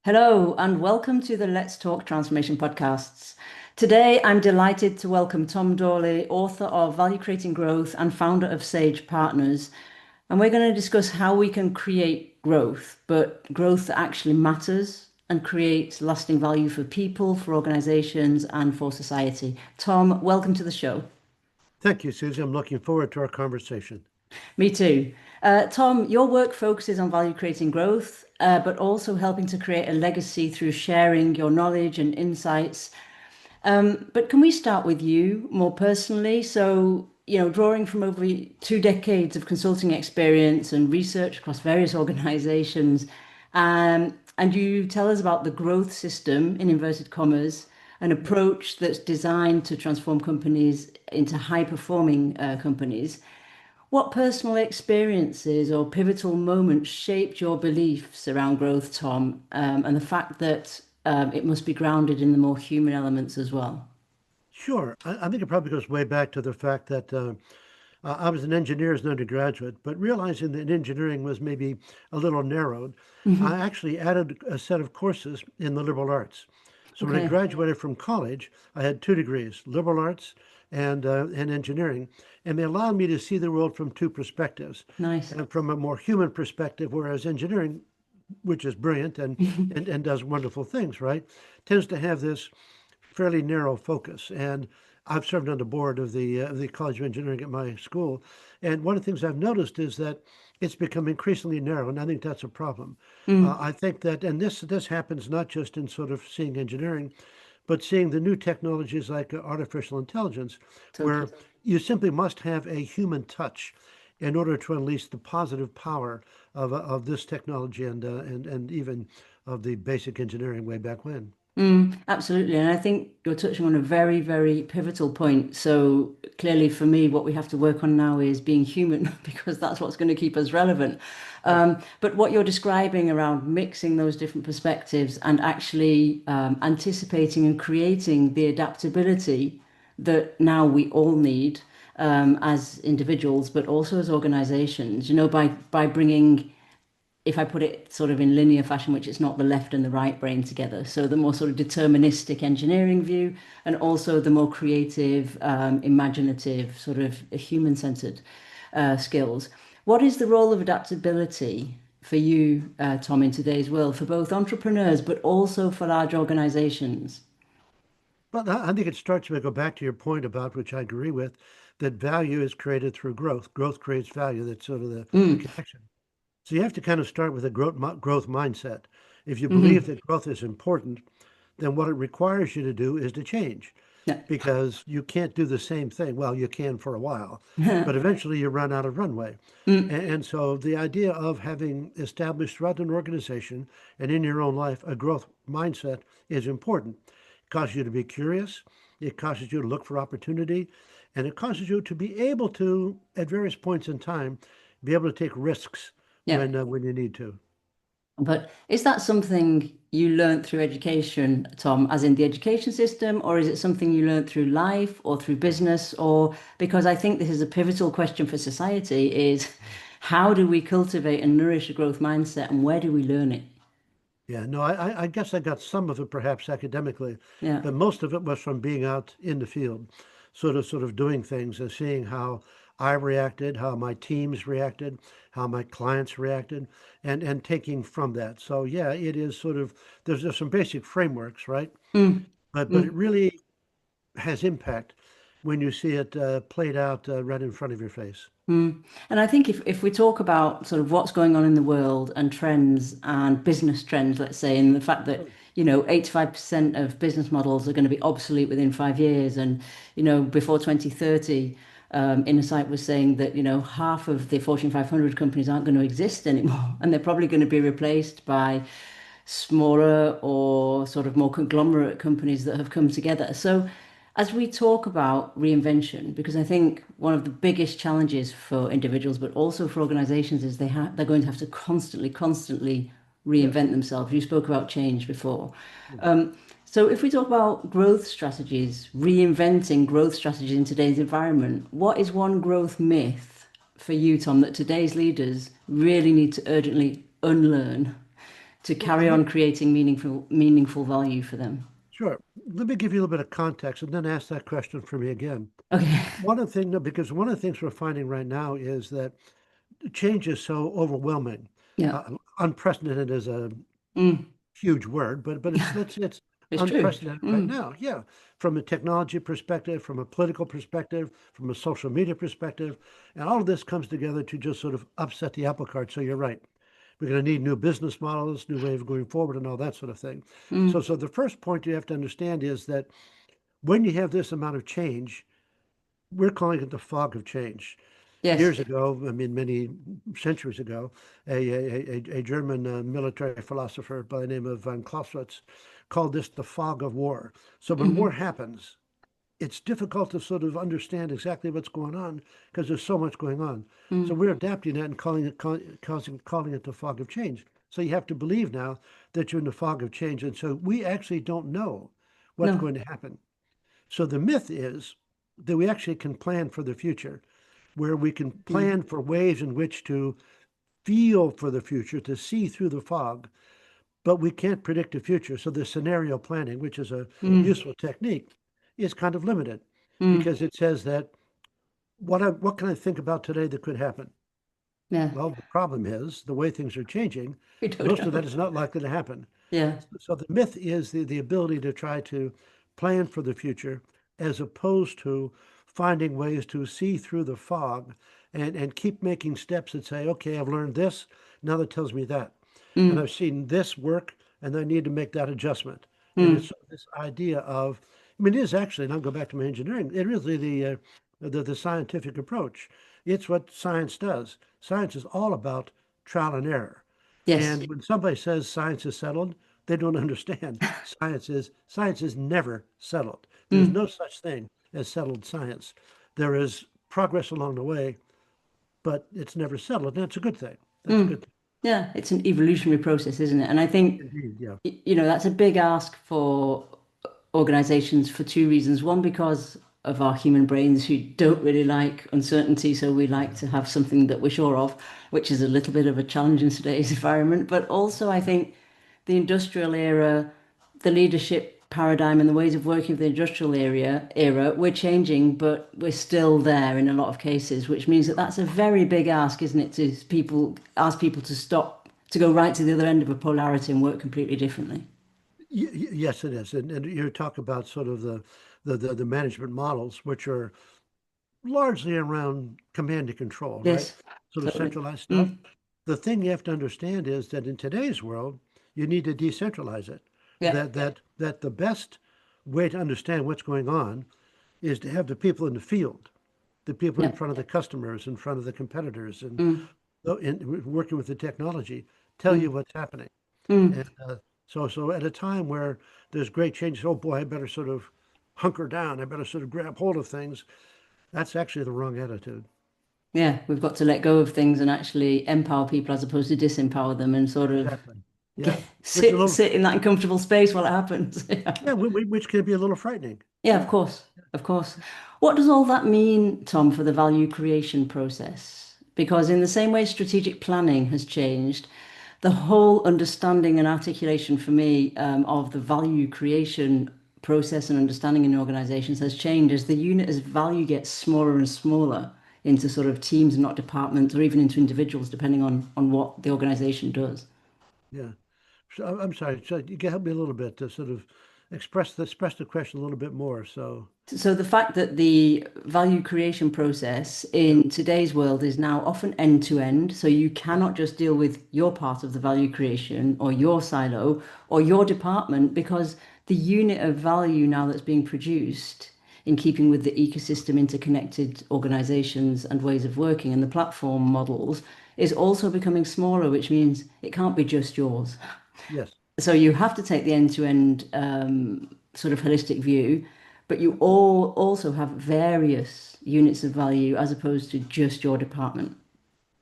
Hello, and welcome to the Let's Talk Transformation podcasts. Today, I'm delighted to welcome Tom Doorley, author of Value Creating Growth and founder of Sage Partners. And we're going to discuss how we can create growth, but growth that actually matters and creates lasting value for people, for organizations, and for society. Tom, welcome to the show. Thank you, Susie. I'm looking forward to our conversation. Me too. Tom, your work focuses on value creating growth, but also helping to create a legacy through sharing your knowledge and insights. But can we start with you more personally? So, drawing from over 2 decades of consulting experience and research across various organizations, and you tell us about the growth system, in inverted commas, an approach that's designed to transform companies into high-performing companies. What personal experiences or pivotal moments shaped your beliefs around growth, Tom, and the fact that it must be grounded in the more human elements as well? Sure. I think it probably goes way back to the fact that I was an engineer as an undergraduate, but realizing that engineering was maybe a little narrowed, I actually added a set of courses in the liberal arts. So when I Okay, graduated from college, I had two degrees, liberal arts and engineering, and they allowed me to see the world from two perspectives. nice. And from a more human perspective, whereas engineering, which is brilliant and does wonderful things, right, tends to have this fairly narrow focus. And I've served on the board of the College of Engineering at my school. And one of the things I've noticed is that it's become increasingly narrow, and I think that's a problem. Mm, I think that, and this happens not just in sort of seeing engineering, but seeing the new technologies like artificial intelligence, where totally. you simply must have a human touch in order to unleash the positive power of this technology and even of the basic engineering way back when. Absolutely. And I think you're touching on a very, very pivotal point. So clearly for me, what we have to work on now is being human because that's what's going to keep us relevant. Right. But what you're describing around mixing those different perspectives and actually anticipating and creating the adaptability that now we all need as individuals, but also as organizations, by bringing, if I put it sort of in linear fashion, which it's not the left and the right brain together. So the more sort of deterministic engineering view, and also the more creative, imaginative, sort of human-centered skills. What is the role of adaptability for you, Tom, in today's world, for both entrepreneurs, but also for large organizations? But I think it starts to go back to your point about which I agree with, that value is created through growth. Growth creates value. That's sort of the Mm, connection. So you have to kind of start with a growth mindset. If you believe hmm that growth is important, then what it requires you to do is to change Yeah. because you can't do the same thing. Well, you can for a while, but eventually you run out of runway. Mm, And so the idea of having established throughout an organization and in your own life a growth mindset is important. It causes you to be curious, it causes you to look for opportunity, and it causes you to be able to, at various points in time, be able to take risks yeah. when you need to. But is that something you learned through education, Tom, as in the education system, or is it something you learned through life or through business? Or because I think this is a pivotal question for society is how do we cultivate and nourish a growth mindset and where do we learn it? Yeah, no, I guess I got some of it perhaps academically, Yeah. but most of it was from being out in the field, sort of doing things and seeing how I reacted, how my teams reacted, how my clients reacted, and taking from that. So yeah, it is sort of there's some basic frameworks, right? Mm, But it mm. really has impact when you see it played out right in front of your face. Mm. And I think if we talk about sort of what's going on in the world and trends and business trends, let's say, and the fact that, 85% of business models are going to be obsolete within 5 years. And, before 2030, Insight was saying that, half of the Fortune 500 companies aren't going to exist anymore. And they're probably going to be replaced by smaller or sort of more conglomerate companies that have come together. So, as we talk about reinvention, because I think one of the biggest challenges for individuals, but also for organizations, is they're going to have to constantly Yes. reinvent themselves. You spoke about change before. So, if we talk about growth strategies, reinventing growth strategies in today's environment, what is one growth myth for you, Tom, that today's leaders really need to urgently unlearn to Well, carry on creating meaningful value for them? sure. Let me give you a little bit of context and then ask that question for me again. Okay. One of the things, because one of the things we're finding right now is that change is so overwhelming. Yeah. Unprecedented is a Mm. huge word, but it's let's say it's It's true. unprecedented right Mm. now. Yeah, from a technology perspective, from a political perspective, from a social media perspective, and all of this comes together to just sort of upset the apple cart. So you're right. We're going to need new business models, new way of going forward, and all that sort of thing. So, Mm. so the first point you have to understand is that when you have this amount of change, we're calling it the fog of change. Yes. Years ago, I mean, many centuries ago, a German military philosopher by the name of von Clausewitz called this the fog of war. So when war Hmm. happens, it's difficult to sort of understand exactly what's going on because there's so much going on. So Mm. we're adapting that and calling it the fog of change. So you have to believe now that you're in the fog of change, and so we actually don't know what's No. going to happen. So the myth is that we actually can plan for the future, where we can Mm. plan for ways in which to feel for the future, to see through the fog, but we can't predict the future. So the scenario planning, which is a Mm. useful technique, is kind of limited Mm. because it says that what can I think about today that could happen? Yeah. Well, the problem is the way things are changing, We don't most of that know. is not likely to happen. Yeah. So the myth is the ability to try to plan for the future as opposed to finding ways to see through the fog and keep making steps that say, okay, I've learned this, now that tells me that. And Mm. I've seen this work and I need to make that adjustment. And it's Mm. this idea of, I mean, it is actually, and I'll go back to my engineering, it is the scientific approach. It's what science does. Science is all about trial and error. Yes. And when somebody says science is settled, they don't understand. Science is never settled. There's Mm. no such thing as settled science. There is progress along the way, but it's never settled, and that's a good thing. That's a Mm. good thing. Yeah. It's an evolutionary process, isn't it? And I think, Indeed, yeah. that's a big ask for organizations for two reasons. One, because of our human brains who don't really like uncertainty. So we like to have something that we're sure of, which is a little bit of a challenge in today's environment. But also, I think the industrial era, the leadership paradigm and the ways of working of the industrial era, we're changing, but we're still there in a lot of cases, which means that that's a very big ask, isn't it, to ask people to stop, to go right to the other end of a polarity and work completely differently. Yes, it is. And you talk about sort of the management models, which are largely around command and control, right? Yes, Sort of totally. centralized stuff. Mm. The thing you have to understand is that in today's world, you need to decentralize it. Yeah, That the best way to understand what's going on is to have the people in the field, the people in yeah. front of the customers, in front of the competitors, and Mm. working with the technology, tell you Mm. what's happening. Mm. And so at a time where there's great changes, oh boy, I better sort of hunker down. I better sort of grab hold of things. That's actually the wrong attitude. Yeah, we've got to let go of things and actually empower people as opposed to disempower them and sort of Exactly. Yeah. Which is a sit little, sit in that uncomfortable space while it happens. yeah, which can be a little frightening. Yeah, of Yeah. course. Of course. What does all that mean, Tom, for the value creation process? Because in the same way strategic planning has changed, the whole understanding and articulation for me of the value creation process and understanding in organizations has changed as the unit as value gets smaller and smaller into sort of teams and not departments or even into individuals, depending on what the organization does. Yeah. So I'm sorry. So you can help me a little bit to sort of express the question a little bit more. So So the fact that the value creation process yeah. in today's world is now often end to end, so you Yes. cannot just deal with your part of the value creation or your silo or your department because the unit of value now that's being produced in keeping with the ecosystem interconnected organizations and ways of working and the platform models is also becoming smaller, which means it can't be just yours. Yes. So you have to take the end-to-end sort of holistic view, but you all also have various units of value as opposed to just your department.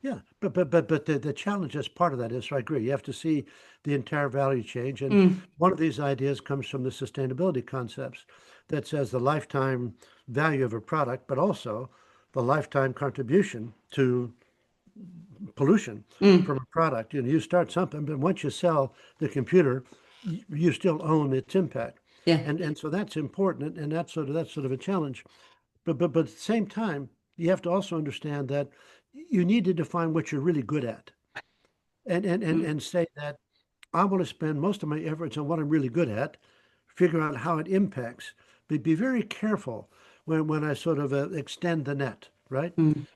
Yeah, but the challenge as part of that is, I agree, you have to see the entire value change. And Mm. one of these ideas comes from the sustainability concepts that says the lifetime value of a product, but also the lifetime contribution to pollution Mm. from a product. You start something, but once you sell the computer, you still own its impact. Yeah. And so that's important, and that's sort of a challenge. But at the same time, you have to also understand that you need to define what you're really good at, Mm. and say that I want to spend most of my efforts on what I'm really good at, figure out how it impacts. But be very careful when I sort of extend the net, right? Mm.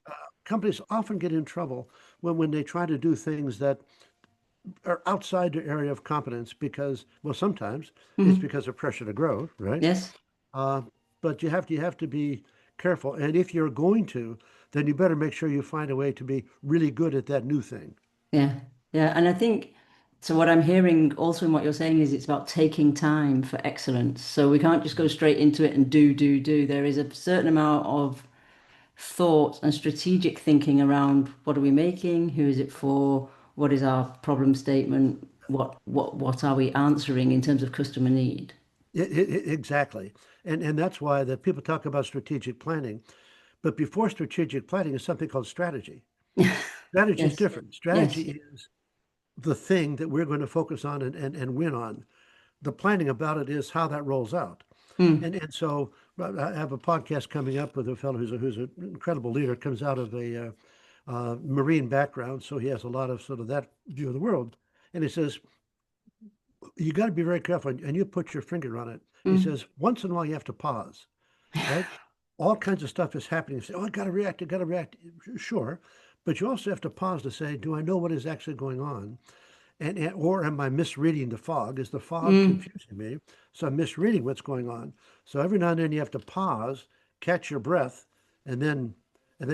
Companies often get in trouble when they try to do things that are outside their area of competence because, well, sometimes it's Mm. because of pressure to grow, right? Yes. Uh, but you have to be careful. And if you're going to, then you better make sure you find a way to be really good at that new thing. Yeah. Yeah. And I think so. What I'm hearing also in what you're saying is it's about taking time for excellence. So we can't just go straight into it and do. There is a certain amount of thought and strategic thinking around what are we making, who is it for, what is our problem statement, what are we answering in terms of customer need. Exactly. And that's why that people talk about strategic planning. But before strategic planning is something called strategy. Strategy is Yes, different. yes. Strategy is the thing that we're going to focus on and win on. The planning about it is how that rolls out. Mm, And so I have a podcast coming up with a fellow who's an incredible leader, comes out of a marine background, so he has a lot of sort of that view of the world. And he says, you got to be very careful, and you put your finger on it. He mm. says, once in a while you have to pause, right? All kinds of stuff is happening. You say, oh, I got to react. Sure. But you also have to pause to say, do I know what is actually going on? Or am I misreading the fog? Is the fog Mm, confusing me? So I'm misreading what's going on. So every now and then you have to pause, catch your breath, and then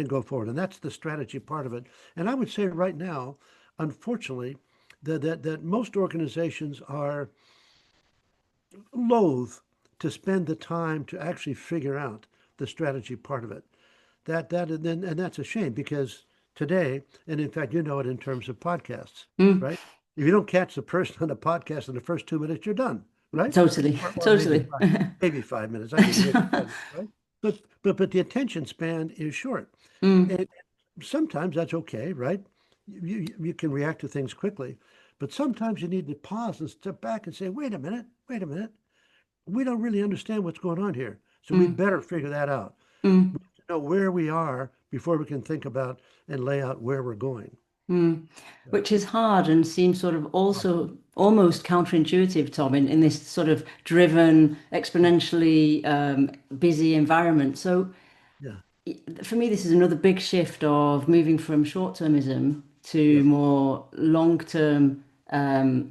go forward. And that's the strategy part of it. And I would say right now, unfortunately, that most organizations are loath to spend the time to actually figure out the strategy part of it. And that's a shame because today, and in fact, you know it in terms of podcasts, mm. right? If you don't catch the person on the podcast in the first 2 minutes, you're done, right? Totally, Or maybe totally. five, maybe 5 minutes. I give you maybe 5 minutes, right? But the attention span is short, Mm, and sometimes that's okay, right? You can react to things quickly, but sometimes you need to pause and step back and say, wait a minute. We don't really understand what's going on here, so we mm, better figure that out. mm. We have to know where we are before we can think about and lay out where we're going. Mm. So, Which is hard and seems sort of also almost counterintuitive, Tom, in this sort of driven, yeah, exponentially busy environment. So yeah, for me, this is another big shift of moving from short-termism yeah, to more long-term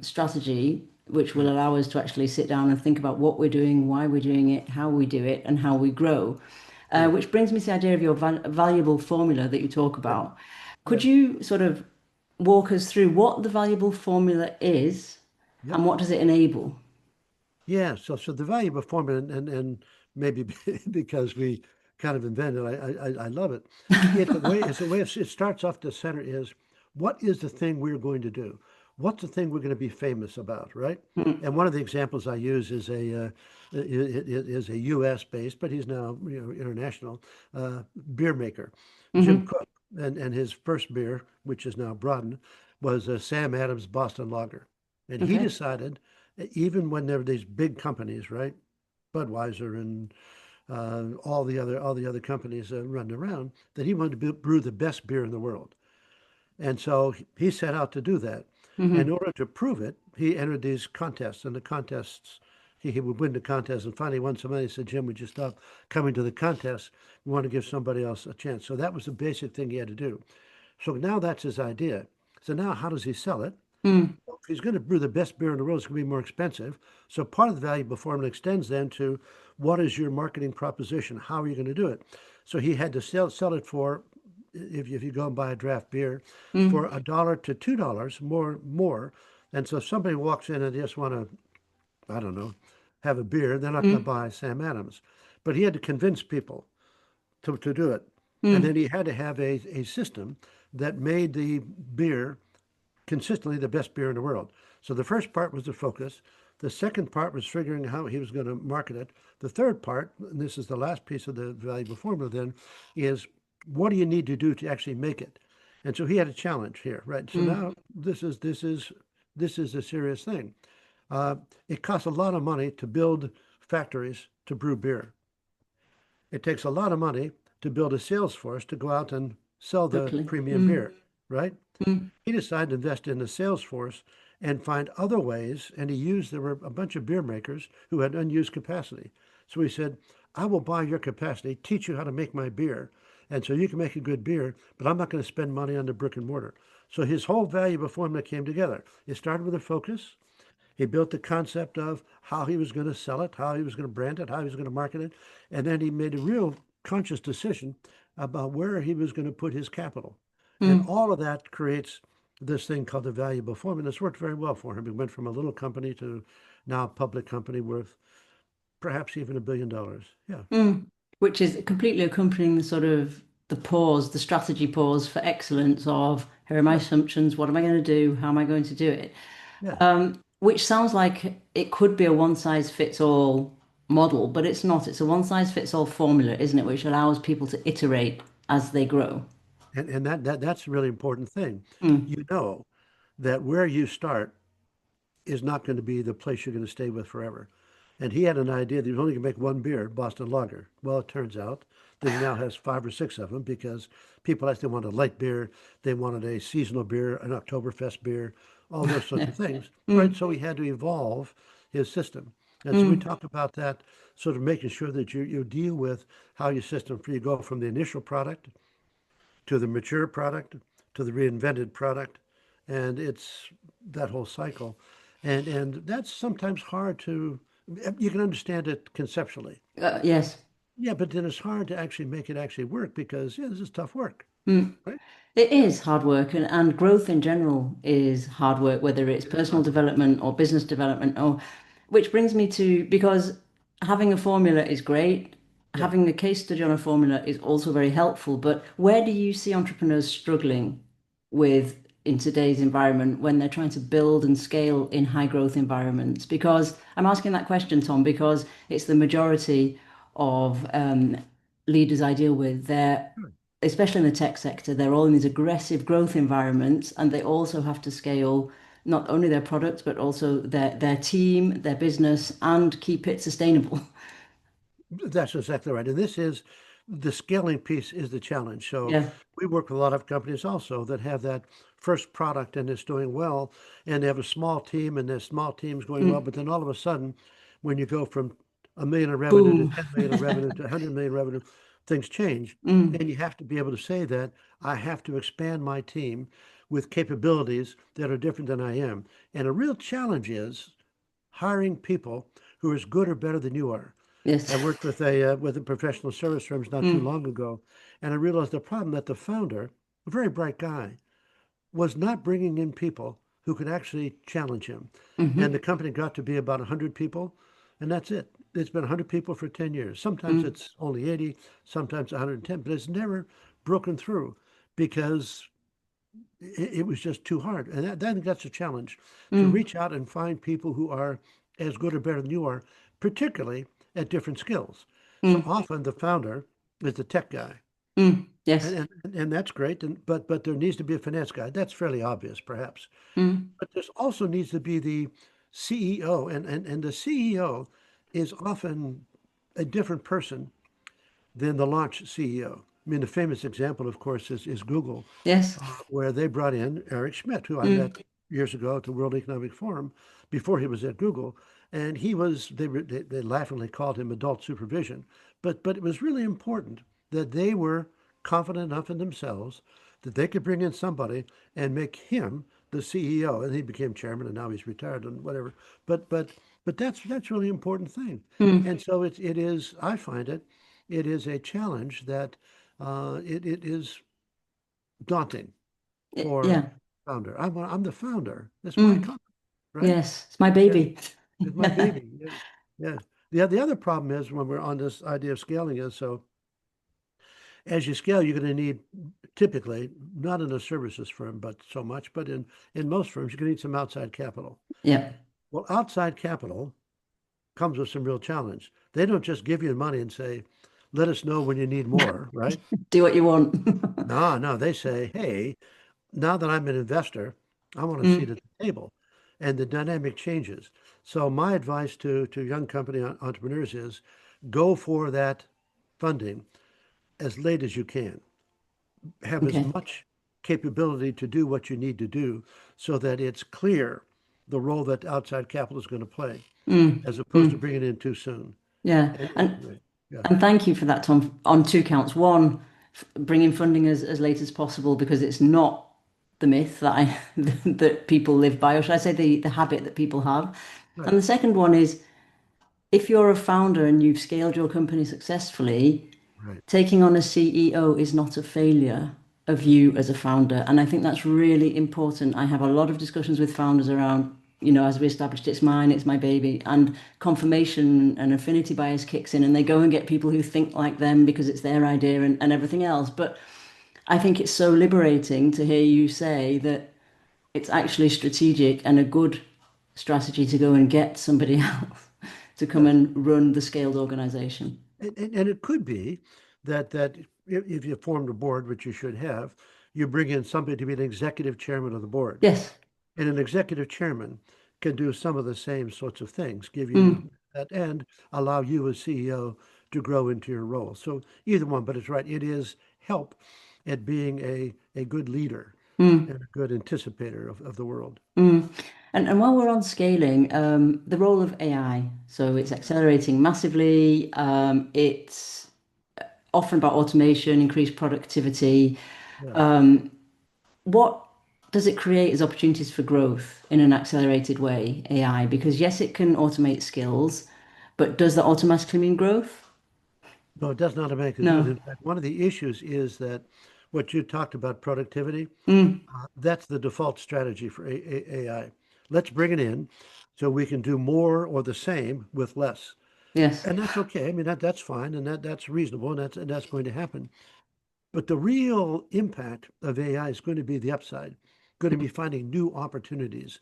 strategy, which will right, allow us to actually sit down and think about what we're doing, why we're doing it, how we do it, and how we grow. right, Which brings me to the idea of your valuable formula that you talk yeah, about. Could yeah, you sort of walk us through what the valuable formula is yep, and what does it enable? yeah. So the value of a formula, and maybe because we kind of invented it, I love it. It starts off the center is what is the thing we're going to do? What's the thing we're going to be famous about, right? Mm, And one of the examples I use is a U.S. based, but he's now international beer maker, Jim hmm. Cook, and his first beer, which is now Broaden, was Sam Adams Boston Lager, and he Okay. decided even when there were these big companies, right, Budweiser and all the other companies running around, that he wanted to brew the best beer in the world. And so he set out to do that. And in Hmm. order to prove it, he entered these contests, and the contests, he would win the contest. And finally, won some money. He said, Jim, would you stop coming to the contest? We want to give somebody else a chance. So that was the basic thing he had to do. So now that's his idea. So now how does he sell it? Mm, Well, if he's going to brew the best beer in the world, it's going to be more expensive. So part of the value formula extends then to what is your marketing proposition? How are you going to do it? So he had to sell it for, if you go and buy a draft beer, for mm, $1 to $2 more. And so if somebody walks in and they just want to, I don't know, have a beer, they're not going to mm, buy Sam Adams. But he had to convince people to do it. And then mm, he had to have a system that made the beer consistently the best beer in the world. So the first part was the focus. The second part was figuring how he was going to market it. The third part, and this is the last piece of the valuable formula then, is what do you need to do to actually make it? And so he had a challenge here, right? So Mm. now this is a serious thing. Uh, it costs a lot of money to build factories to brew beer. It takes a lot of money to build a sales force to go out and sell the Totally. premium Mm. beer, right? Mm. He decided to invest in the sales force and find other ways. And there were a bunch of beer makers who had unused capacity. So he said, I will buy your capacity, teach you how to make my beer. And so you can make a good beer, but I'm not going to spend money on the brick and mortar. So his whole value formula came together. It started with a focus. He built the concept of how he was going to sell it, how he was going to brand it, how he was going to market it. And then he made a real conscious decision about where he was going to put his capital. And Mm. all of that creates this thing called the valuable formula. It's worked very well for him. He went from a little company to now a public company worth perhaps even $1 billion. Yeah. Mm. Which is completely accompanying the sort of the pause, the strategy pause for excellence of here are my Yeah. assumptions, what am I going to do, how am I going to do it? Yeah. Which sounds like it could be a one size fits all model, but it's not. It's a one size fits all formula, isn't it? Which allows people to iterate as they grow. And that's a really important thing. Mm. You know that where you start is not going to be the place you're going to stay with forever. And he had an idea that he was only going to make one beer, Boston Lager. Well, it turns out that he now has 5 or 6 of them because people actually wanted light beer, they wanted a seasonal beer, an Oktoberfest beer, all those sorts Yeah. of things, right? Mm. So he had to evolve his system. And so we Mm. talk about that, sort of making sure that you deal with how your system, for you go from the initial product to the mature product to the reinvented product, and it's that whole cycle, and that's sometimes hard to. You can understand it conceptually, Yes. yeah, but then it's hard to actually make it actually work because yeah, this is tough work, Mm. right? It is hard work, and growth in general is hard work, whether it's It is personal hard work. development or business development, or which brings me to because having a formula is great, Yeah. having a case study on a formula is also very helpful. But where do you see entrepreneurs struggling with in today's environment when they're trying to build and scale in high growth environments? Because I'm asking that question, Tom, because it's the majority of leaders I deal with. They're Sure. especially in the tech sector, they're all in these aggressive growth environments, and they also have to scale not only their products but also their team, their business, and keep it sustainable. That's exactly right. And this is the scaling piece is the challenge. So Yeah. we work with a lot of companies also that have that first product and it's doing well, and they have a small team and their small team's going well. Mm. But then all of a sudden, when you go from a million in revenue to Boom. 10 million in revenue to 100 million revenue, things change. Mm. And you have to be able to say that I have to expand my team with capabilities that are different than I am. And a real challenge is hiring people who are as good or better than you are. Yes. I worked with a professional service firms not too Mm. long ago, and I realized the problem that the founder, a very bright guy, was not bringing in people who could actually challenge him. And Hmm. the company got to be about 100 people, and that's it. It's been 100 people for 10 years. Sometimes Mm. it's only 80, sometimes 110, but it's never broken through because it was just too hard. And then that's a challenge to Mm. reach out and find people who are as good or better than you are, particularly at different skills. So Mm. often the founder is the tech guy, Mm. and Yes. and that's great. But there needs to be a finance guy. That's fairly obvious, perhaps. Mm. But there's also needs to be the CEO, and the CEO is often a different person than the launch CEO. I mean, the famous example, of course, is Google, Yes. where they brought in Eric Schmidt, who I Mm. met years ago at the World Economic Forum before he was at Google. And he was, they laughingly called him adult supervision. But it was really important that they were confident enough in themselves that they could bring in somebody and make him the CEO. And he became chairman and now he's retired and whatever. But but but that's really important thing. Mm. And so it is, I find it is a challenge that it is daunting for Yeah. founder. I'm the founder. It's my Mm. company, right? Yes. It's my Yeah, baby. it's my baby. Yeah, yeah. The other problem is when we're on this idea of scaling is so as you scale, you're going to need typically not in a services firm, but so much, but in most firms, you're going to need some outside capital. Yeah. Well, outside capital comes with some real challenge. They don't just give you money and say, let us know when you need more, right? Do what you want. No, no, they say, hey, now that I'm an investor, I want a seat Mm, at the table. And the dynamic changes. So my advice to young company entrepreneurs is go for that funding as late as you can. Have as okay. much capability to do what you need to do so that it's clear the role that outside capital is going to play, Mm, as opposed to mm, bringing it in too soon. yeah. Right, yeah, And thank you for that, Tom, on two counts. One, bringing funding as late as possible because it's not the myth that I that people live by, or should I say the habit that people have. And right, the second one is if you're a founder and you've scaled your company successfully, right. taking on a CEO is not a failure of you as a founder. And I think that's really important. I have a lot of discussions with founders around, as we established, it's mine, it's my baby. And confirmation and affinity bias kicks in, and they go and get people who think like them because it's their idea and everything else. But I think it's so liberating to hear you say that it's actually strategic and a good strategy to go and get somebody else to come Yes. and run the scaled organization. And it could be that if you formed a board, which you should have, you bring in somebody to be an executive chairman of the board. Yes. And an executive chairman can do some of the same sorts of things, give you Mm, that and allow you as CEO to grow into your role. So either one, but it's right. It is help at being a good leader mm. and a good anticipator of the world. Mm. And while we're on scaling, the role of AI. So it's accelerating massively. It's often about automation, increased productivity. Yeah. What does it create as opportunities for growth in an accelerated way, AI? Because yes, it can automate skills, but does that automatically mean growth? No, it does not automatically do it. No. In fact, one of the issues is that what you talked about productivity, Mm. that's the default strategy for AI. Let's bring it in so we can do more or the same with less. Yes. And that's okay. I mean, that's fine and that's reasonable and that's going to happen. But the real impact of AI is going to be the upside, going to be finding new opportunities,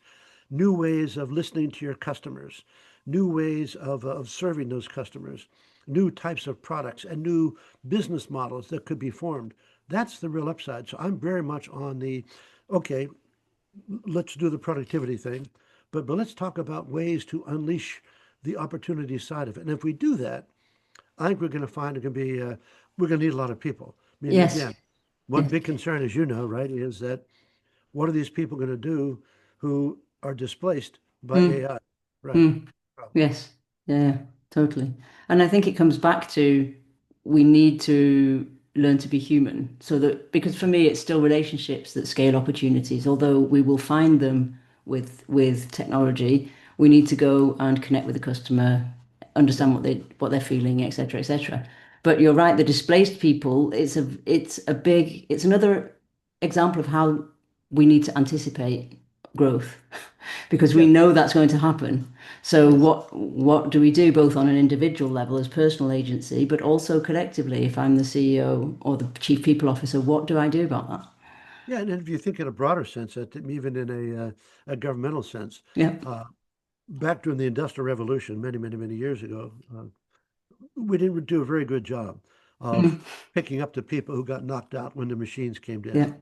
new ways of listening to your customers, new ways of serving those customers, new types of products, and new business models that could be formed. That's the real upside. So I'm very much on the, okay, let's do the productivity thing, but let's talk about ways to unleash the opportunity side of it. And if we do that, I think we're going to find it can be, we're going to need a lot of people. I mean, Yes. again, one Yes. big concern, as you know, right, is that what are these people going to do who are displaced by Mm. AI? Right. Mm. Yes, yeah, totally. And I think it comes back to we need to learn to be human. So that because for me it's still relationships that scale opportunities, although we will find them with technology, we need to go and connect with the customer, Yeah. understand what they're feeling, etc., etc. But you're right, the displaced people, it's another example of how we need to anticipate growth because we Yes. know that's going to happen. So Yes. what do we do both on an individual level as personal agency, but also collectively? If I'm the CEO or the chief people officer, what do I do about that? Yeah. And if you think in a broader sense, that even in a governmental sense, Yeah. uh, back during the Industrial Revolution, many, many, many years ago, we didn't do a very good job of Mm. picking up the people who got knocked out when the machines came in. Yeah.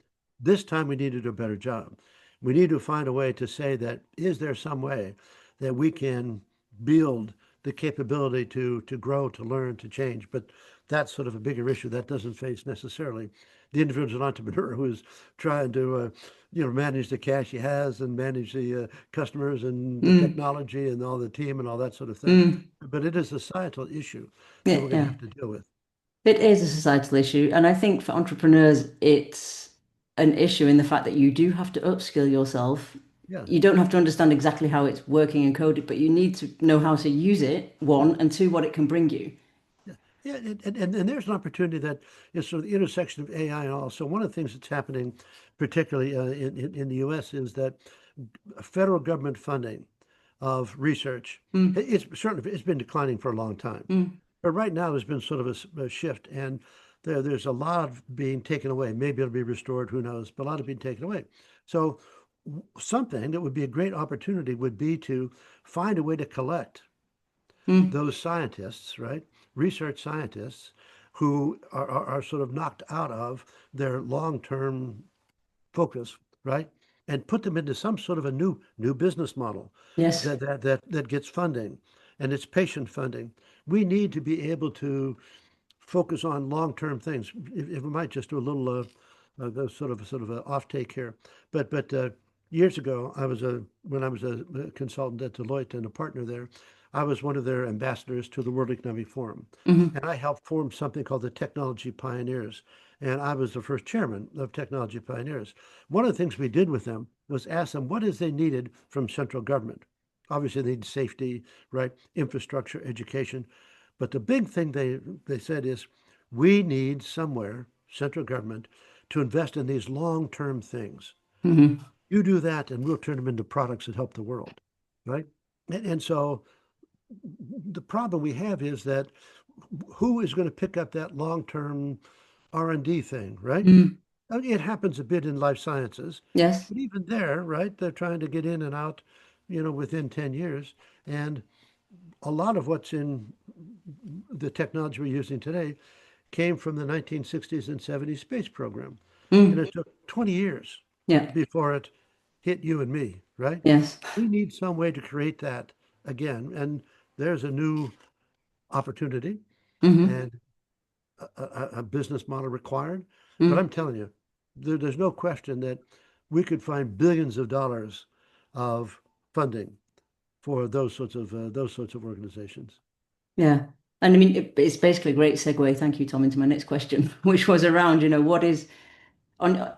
This time we need to do a better job. We need to find a way to say that is there some way that we can build the capability to grow, to learn, to change? But that's sort of a bigger issue that doesn't face necessarily the individual entrepreneur who is trying to manage the cash he has and manage the customers and the Mm. technology and all the team and all that sort of thing. Mm. But it is a societal issue that Yeah. we're going to Yeah. have to deal with. It is a societal issue. And I think for entrepreneurs, it's an issue in the fact that you do have to upskill yourself. Yeah. You don't have to understand exactly how it's working and coded, but you need to know how to use it, Yeah. one, and two, what it can bring you. Yeah, yeah, and there's an opportunity that is sort of the intersection of AI and all. So one of the things that's happening, particularly in the U.S., is that federal government funding of research, Mm. it's certainly it's been declining for a long time, Mm. but right now there's been sort of a shift, and there's a lot of being taken away. Maybe it'll be restored, who knows? But a lot of being taken away. So something that would be a great opportunity would be to find a way to collect Mm. those scientists, right? Research scientists, who are sort of knocked out of their long-term focus, right? And put them into some sort of a new business model Yes. that gets funding, and it's patient funding. We need to be able to focus on long-term things. If we might just do a little sort of a off take here, but years ago, when I was a consultant at Deloitte and a partner there, I was one of their ambassadors to the World Economic Forum, Hmm. and I helped form something called the Technology Pioneers, and I was the first chairman of Technology Pioneers. One of the things we did with them was ask them what is they needed from central government. Obviously, they need safety, right, infrastructure, education, but the big thing they said is we need somewhere, central government, to invest in these long-term things. Hmm. You do that, and we'll turn them into products that help the world, right? And so the problem we have is that who is going to pick up that long-term R&D thing, right? Mm. It happens a bit in life sciences, Yes. but even there, right, they're trying to get in and out, within 10 years. And a lot of what's in the technology we're using today came from the 1960s and 70s space program. And Mm. it took 20 years Yeah. before it hit you and me, right? Yes. We need some way to create that again. And there's a new opportunity Hmm. and a business model required. But I'm Mm. telling you, there's no question that we could find billions of dollars of funding for those sorts of organizations. Yeah. And I mean, it's basically a great segue. Thank you, Tom, into my next question, which was around, what is,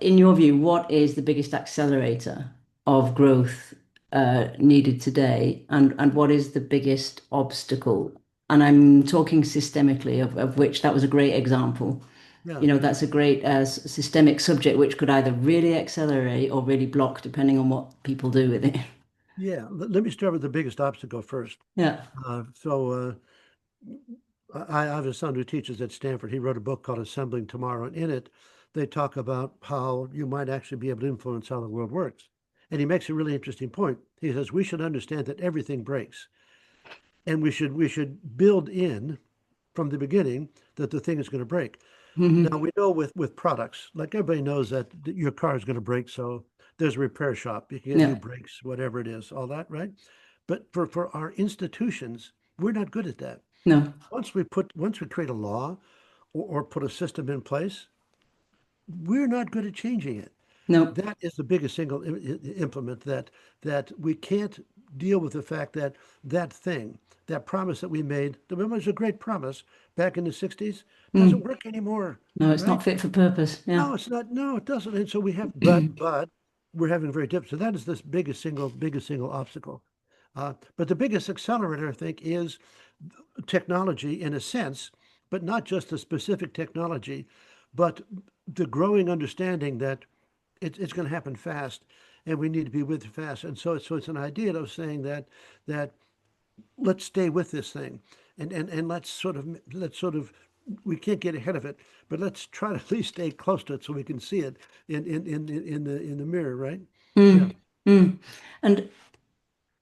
in your view, what is the biggest accelerator of growth needed today, and what is the biggest obstacle? And I'm talking systemically, of which that was a great example. Yeah. That's a great systemic subject, which could either really accelerate or really block, depending on what people do with it. Yeah. Let me start with the biggest obstacle first. Yeah. So I have a son who teaches at Stanford. He wrote a book called Assembling Tomorrow, and in it, they talk about how you might actually be able to influence how the world works. And he makes a really interesting point. He says we should understand that everything breaks, and we should build in from the beginning that the thing is going to break. Now Hmm. we know with products, like everybody knows that your car is going to break, so there's a repair shop. You can get new Yeah. brakes, whatever it is, all that, right? But for our institutions, we're not good at that. No. Once we create a law or put a system in place, we're not good at changing it. No. That is the biggest single implement that we can't deal with the fact that that thing, that promise that we made, that was a great promise back in the 60s, doesn't Mm. work anymore, No, it's right? not fit for purpose. Yeah. No, it's not. No, it doesn't. And so we have, but we're having very difficult. So that is this biggest single obstacle. But the biggest accelerator, I think, is technology in a sense, but not just the specific technology, but the growing understanding that it's going to happen fast, and we need to be with it fast. And so it's an idea of saying that let's stay with this thing, and let's sort of we can't get ahead of it, but let's try to at least stay close to it so we can see it in the mirror, right? Yeah, Mm. Mm. And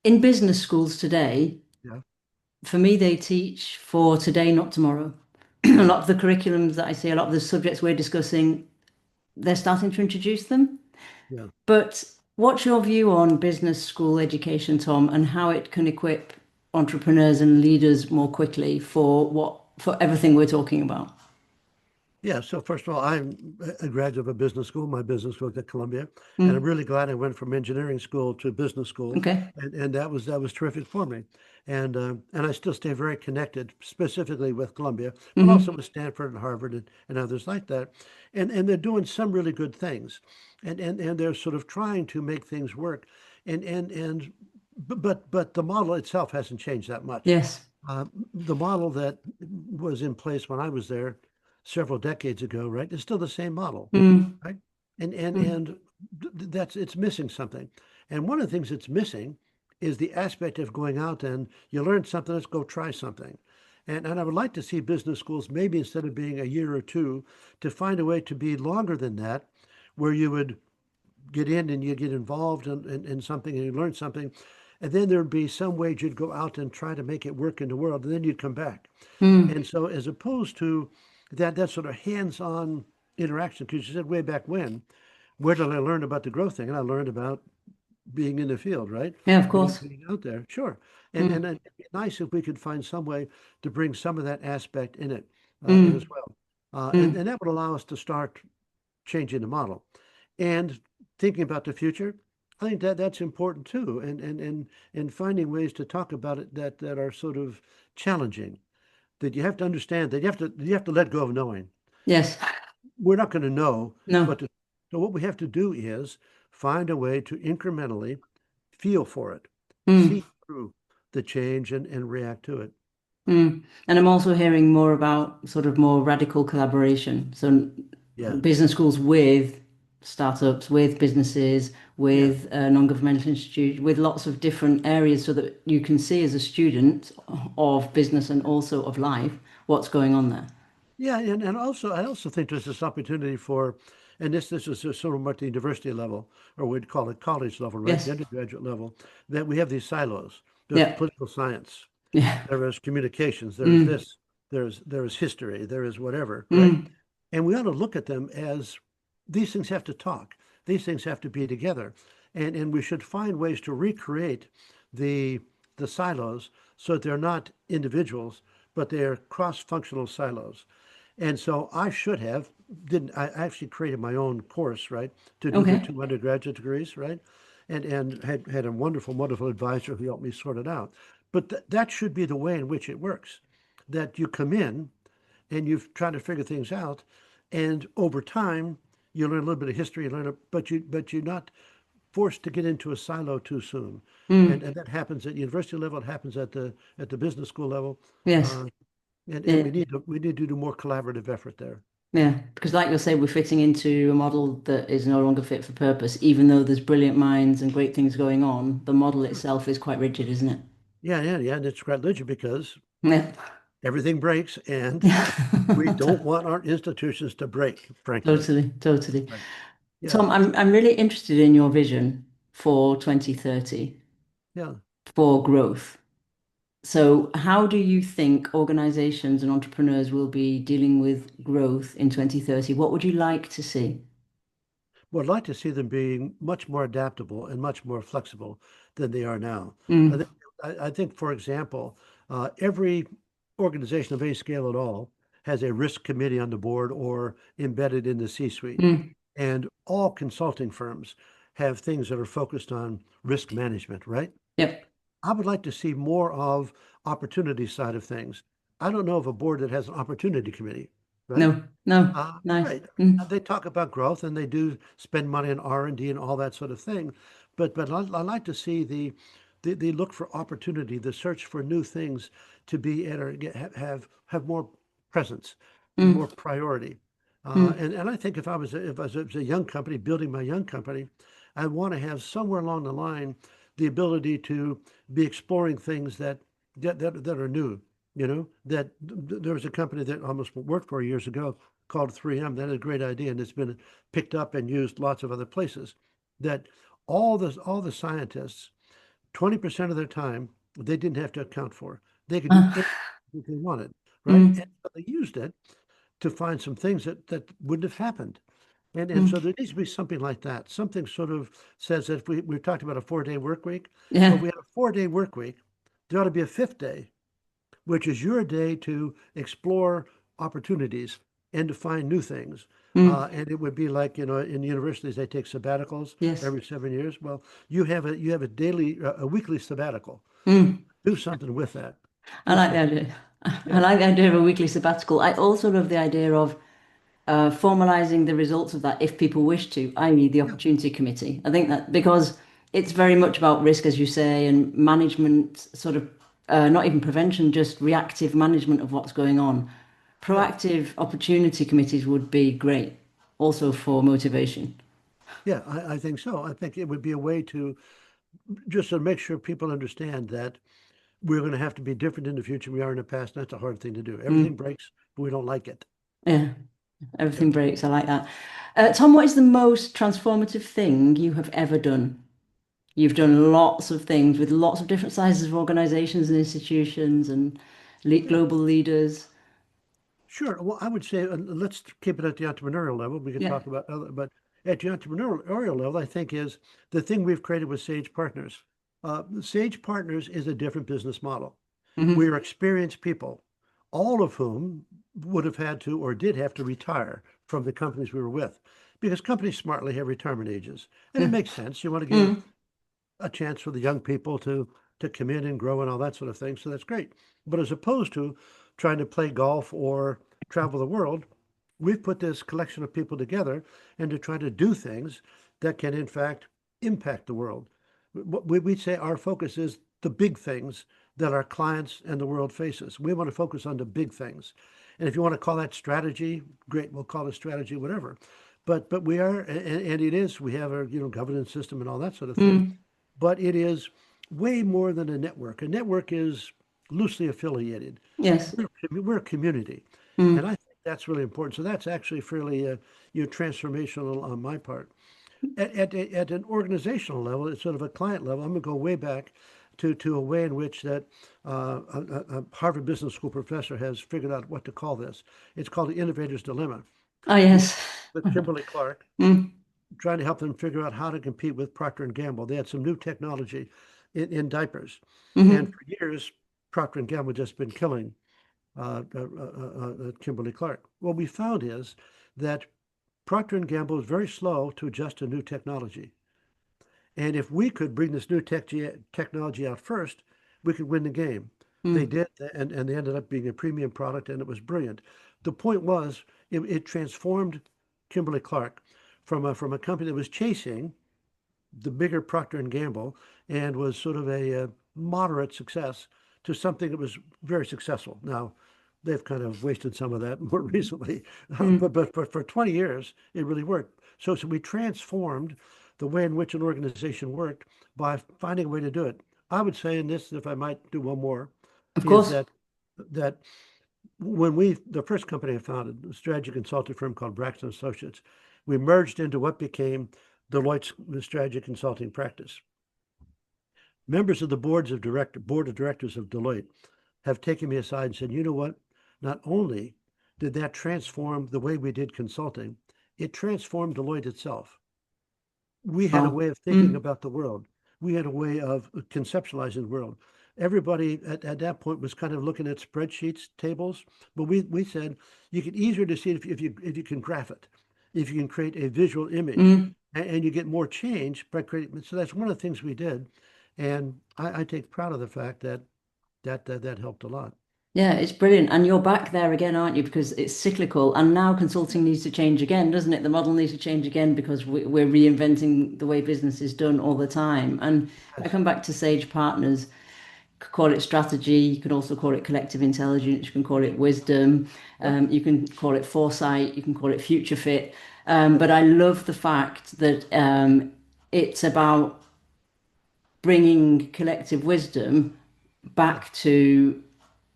in business schools today, yeah, for me, they teach for today, not tomorrow. A yeah, lot of the curriculums that I see, a lot of the subjects we're discussing, they're starting to introduce them. yeah. But what's your view on business school education, Tom, and how it can equip entrepreneurs and leaders more quickly for everything we're talking about? Yeah, so first of all, I'm a graduate of a business school. My business school was at Columbia, and I'm Mm. really glad I went from engineering school to business school, Okay. and that was terrific for me. And I still stay very connected, specifically with Columbia, but also Hmm. with Stanford and Harvard and others like that. And they're doing some really good things, and they're sort of trying to make things work. And but the model itself hasn't changed that much. Yes. Uh, the model that was in place when I was there several decades ago, right, is still the same model, Mm. right? And and Mm. and that's it's missing something. And one of the things it's missing is the aspect of going out and you learn something, let's go try something. And I would like to see business schools maybe instead of being a year or two, to find a way to be longer than that, where you would get in and you get involved in something and you learn something. And then there'd be some way you'd go out and try to make it work in the world, and then you'd come back. Mm. And so, as opposed to that sort of hands-on interaction. Because you said way back when, where did I learn about the growth thing? And I learned about being in the field, right? Yeah, of Being course. being out there, sure. And Mm, it'd be nice if we could find some way to bring some of that aspect in as mm, well. mm. And that would allow us to start changing the model. And thinking about the future, I think that that's important too. And finding ways to talk about it that are sort of challenging. That you have to understand that you have to let go of knowing. Yes. We're not going to know No. what to. So what we have to do is find a way to incrementally feel for it, Mm, see through the change and react to it. mm. And I'm also hearing more about sort of more radical collaboration. So Yeah, business schools with startups, with businesses, yeah. with non-governmental institutes, with lots of different areas so that you can see as a student of business and also of life what's going on there. Yeah, and also I also think there's this opportunity for, and this is sort of at the university level, or we'd call it college level, right? The Yes. undergraduate level, that we have these silos. There's Yeah. political science, Yeah. there is communications, there is Mm, this, there is history, there is whatever, right? mm, And we ought to look at them as these things have to talk, these things have to be together, and we should find ways to recreate the the silos so that they're not individuals, but they're cross-functional silos. And so I should have, didn't, I actually created my own course, right, to do the okay. two undergraduate degrees, right? And had a wonderful, wonderful advisor who helped me sort it out. But that should be the way in which it works, that you come in and you've tried to figure things out, and over time you learn a little bit of history, you learn it, but you're not forced to get into a silo too soon. And Mm, and that happens at university level, it happens at the business school level. yes. Uh, and Yeah. we need to do more collaborative effort there. Yeah. Because like you say, we're fitting into a model that is no longer fit for purpose, even though there's brilliant minds and great things going on. The model Sure. itself is quite rigid, isn't it? Yeah, and it's quite legit because Yeah. everything breaks, and we don't want our institutions to break, frankly. Totally, totally. Right. Yeah, Tom, I'm really interested in your vision for 2030 yeah. for growth. So, how do you think organizations and entrepreneurs will be dealing with growth in 2030? What would you like to see? Well, I'd like to see them being much more adaptable and much more flexible than they are now. I Mm, think, I think, for example, every organization of any scale at all has a risk committee on the board or embedded in the C-suite. mm, And all consulting firms have things that are focused on risk management, right? yep. I would like to see more of opportunity side of things. I don't know of a board that has an opportunity committee, right? No, no, nice. Right. Mm, They talk about growth and they do spend money on R&D and all that sort of thing. But I like to see the look for opportunity, the search for new things to be at or have more presence, more mm, priority. mm, And I think if I was a young company building my young company, I want to have somewhere along the line the ability to be exploring things that are new. There was a company that I almost worked for years ago called 3M. That is a great idea, and it's been picked up and used lots of other places. That all the scientists, 20% of their time, they didn't have to account for. They could do uh, anything they wanted, right? And mm, so they used it to find some things that wouldn't have happened. And so mm. there needs to be something like that. Something sort of says that if we talked about a 4-day work week. Well, if Yeah. we had a 4-day work week, there ought to be a fifth day, which is your day to explore opportunities and to find new things. Mm, And it would be like, in universities, they take sabbaticals yes. every 7 years. Well, you have a daily, a weekly sabbatical. Mm. Do something with that. I Do like the something. idea. I Yeah. like the idea of a weekly sabbatical. I also love the idea of formalizing the results of that if people wish to, i.e., the Yeah. opportunity committee. I think that because it's very much about risk, as you say, and management, sort of not even prevention, just reactive management of what's going on. Yeah. Proactive opportunity committees would be great, also for motivation. Yeah. I think so. I think it would be a way to just to make sure people understand that we're going to have to be different in the future than we are in the past. That's a hard thing to do. Everything Mm, breaks, but we don't like it. yeah, Yeah. everything breaks. I like that. Tom, what is the most transformative thing you have ever done? You've done lots of things with lots of different sizes of organizations and institutions and Yeah. global leaders. Sure. Well, I would say let's keep it at the entrepreneurial level. We can Yeah. talk about other, but at the entrepreneurial level, I think is the thing we've created with Sage Partners. Sage Partners is a different business model. We Hmm. are experienced people, all of whom would have had to or did have to retire from the companies we were with, because companies smartly have retirement ages, and it Yeah. makes sense. You want to give Mm. a chance for the young people to come in and grow and all that sort of thing. So that's great. But as opposed to trying to play golf or travel the world, we've put this collection of people together and to try to do things that can in fact impact the world. We say our focus is the big things that our clients and the world faces. We want to focus on the big things. And if you want to call that strategy, great, we'll call it strategy, whatever. But we are, and it is, we have our, governance system and all that sort of thing, Mm. but it is way more than a network. A network is loosely affiliated. Yes. We're a community, and I Mm. think that's really important. So that's actually fairly, transformational on my part. At an organizational level, it's sort of a client level. I'm going to go way back to a way in which that a Harvard Business School professor has figured out what to call this. It's called the innovator's dilemma. Oh, With, yes. with Kimberly Clark, Mm. trying to help them figure out how to compete with Procter and Gamble. They had some new technology in diapers, and Hmm. for years Procter and Gamble just been killing Kimberly Clark. What we found is that Procter and Gamble is very slow to adjust to new technology, and if we could bring this new technology out first, we could win the game. They Mm. did, and they ended up being a premium product, and it was brilliant. The point was, it transformed Kimberly Clark from a company that was chasing the bigger Procter and Gamble and was sort of a moderate success to something that was very successful. Now, they've kind of wasted some of that more recently, Mm. but for 20 years, it really worked. So we transformed the way in which an organization worked by finding a way to do it. I would say in this, if I might do one more, Of is course. that the first company I founded, a strategy consulting firm called Braxton Associates, we merged into what became Deloitte's strategy consulting practice. Members of the board of directors of Deloitte have taken me aside and said, you know what? Not only did that transform the way we did consulting, it transformed Deloitte itself. We had a Wow. way of thinking Mm. about the world. We had a way of conceptualizing the world. Everybody at that point was kind of looking at spreadsheets, tables, but we said you get easier to see it if you can graph it, if you can create a visual image, Mm. and you get more change by creating. So that's one of the things we did, and I take proud of the fact that helped a lot. Yeah, it's brilliant. And you're back there again, aren't you? Because it's cyclical. And now consulting needs to change again, doesn't it? The model needs to change again because we're reinventing the way business is done all the time. And I Yes. come back to Sage Partners, could call it strategy. You can also call it collective intelligence. You can call it wisdom. Yep. You can call it foresight. You can call it future fit. But Yep. I love the fact that it's about bringing collective wisdom Yeah. back to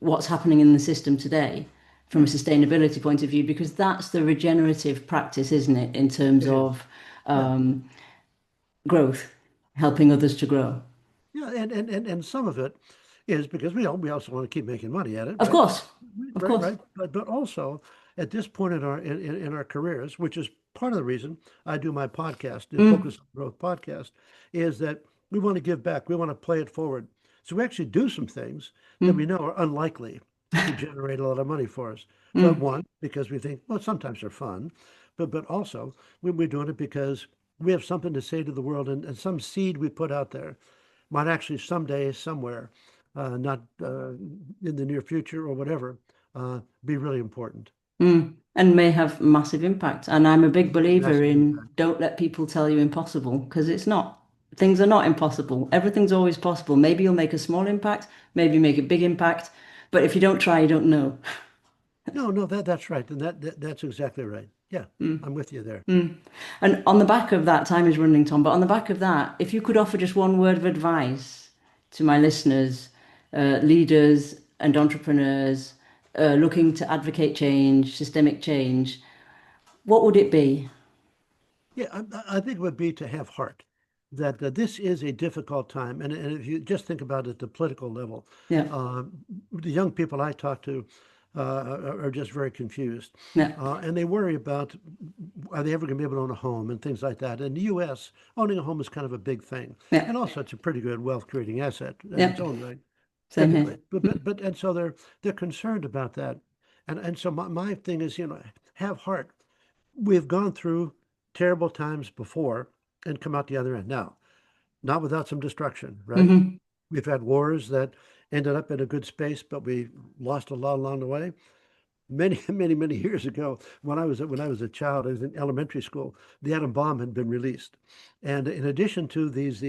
what's happening in the system today from a Yeah. sustainability point of view, because that's the regenerative practice, isn't it, in terms It is. of Yeah. growth, helping others to grow. Yeah. And some of it is because we also want to keep making money at it, Of right? course, of Right, course. right. But also at this point in our careers, which is part of the reason I do my podcast, the Mm, Focus on Growth podcast, is that we want to give back. We want to play it forward. So we actually do some things that we mm, know are unlikely to generate a lot of money for us. But mm. one, because we think, well, sometimes they're fun, but also we're doing it because we have something to say to the world, and some seed we put out there might actually someday, somewhere, not in the near future or whatever, be really important. And may have massive impact. And I'm a big believer Massive in impact. don't let people tell you impossible because it's not. Things are not impossible. Everything's always possible. Maybe you'll make a small impact, maybe you make a big impact, but if you don't try, you don't know. No, no, that's right, and that's exactly right. Yeah, I'm with you there. And on the back of that, time is running, Tom, but on the back of that, if you could offer just one word of advice to my listeners, leaders and entrepreneurs looking to advocate change, systemic change, what would it be? Yeah, I think it would be to have heart. That this is a difficult time, and if you just think about it at the political level, Yeah. uh, the young people I talk to, are just very confused. Yeah. And they worry about, are they ever going to be able to own a home and things like that. In the US, owning a home is kind of a big thing. Yeah. And also it's a pretty good wealth creating asset in Yeah. its own right, Same here. typically. And so they're concerned about that. And so my thing is, have heart. We've gone through terrible times before and come out the other end. Now, not without some destruction, right? Hmm. We've had wars that ended up in a good space, but we lost a lot along the way. Many, many years ago, when I was a child, I was in elementary school. The atom bomb had been released, and in addition to these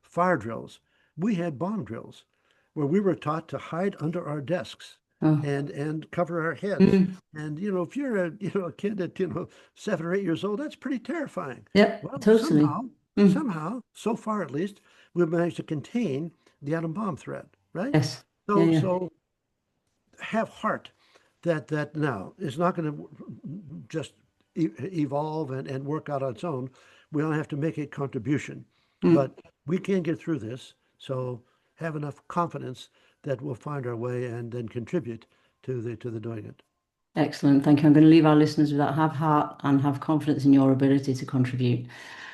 fire drills, we had bomb drills, where we were taught to hide under our desks Oh. and cover our heads. Mm. And if you're a kid at 7 or 8 years old, that's pretty terrifying. Yep. Well, Totally. Mm. somehow, so far at least, we've managed to contain the atom bomb threat, right? Yes. Yeah. So Yeah. so have heart that now is not going to just evolve and work out on its own. We don't have to make a contribution, Mm. but we can get through this. So have enough confidence that we'll find our way and then contribute to the doing it. Excellent. Thank you. I'm going to leave our listeners with that. Have heart and have confidence in your ability to contribute.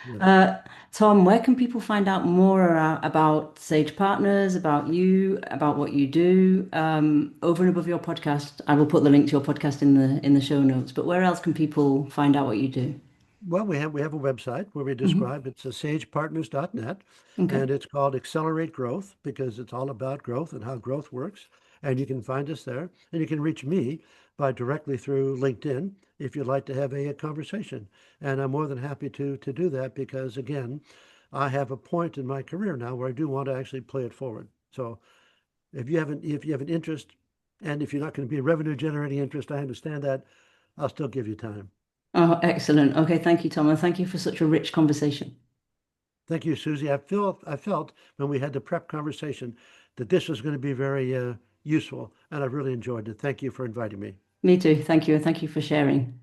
Yes. Tom, where can people find out more about Sage Partners, about you, about what you do, over and above your podcast? I will put the link to your podcast in the show notes. But where else can people find out what you do? Well, we have a website where we Hmm. describe it's sagepartners.net, Okay. and it's called Accelerate Growth because it's all about growth and how growth works. And you can find us there, and you can reach me by directly through LinkedIn if you'd like to have a conversation. And I'm more than happy to do that because again, I have a point in my career now where I do want to actually play it forward. So if you have an interest, and if you're not going to be a revenue generating interest, I understand that. I'll still give you time. Oh, excellent. Okay. Thank you, Tom. And thank you for such a rich conversation. Thank you, Susie. I felt when we had the prep conversation that this was going to be very useful, and I really enjoyed it. Thank you for inviting me. Me too. Thank you. And thank you for sharing.